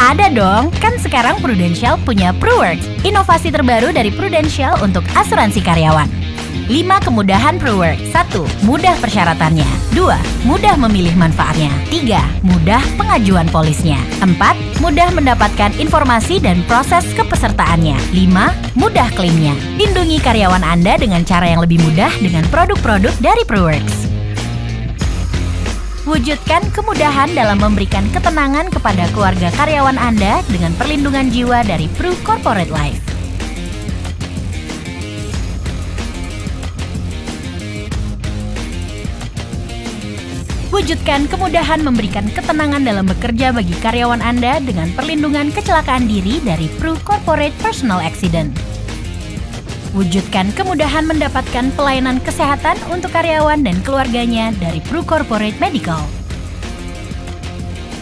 Ada dong, kan sekarang Prudential punya PruWorks, inovasi terbaru dari Prudential untuk asuransi karyawan. 5 kemudahan PruWorks. 1. Mudah persyaratannya. 2. Mudah memilih manfaatnya. 3. Mudah pengajuan polisnya. 4. Mudah mendapatkan informasi dan proses kepesertaannya. 5. Mudah klaimnya. Lindungi karyawan Anda dengan cara yang lebih mudah dengan produk-produk dari PruWorks. Wujudkan kemudahan dalam memberikan ketenangan kepada keluarga karyawan Anda dengan perlindungan jiwa dari Pru Corporate Life. Wujudkan kemudahan memberikan ketenangan dalam bekerja bagi karyawan Anda dengan perlindungan kecelakaan diri dari Pru Corporate Personal Accident. Wujudkan kemudahan mendapatkan pelayanan kesehatan untuk karyawan dan keluarganya dari Pru Corporate Medical.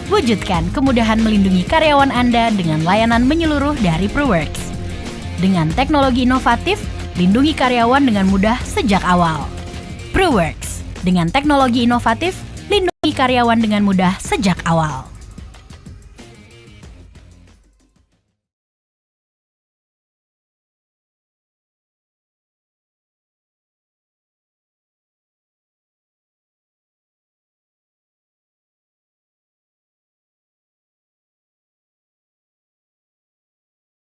Wujudkan kemudahan melindungi karyawan Anda dengan layanan menyeluruh dari PruWorks. Dengan teknologi inovatif, lindungi karyawan dengan mudah sejak awal. PruWorks, dengan teknologi inovatif, lindungi karyawan dengan mudah sejak awal.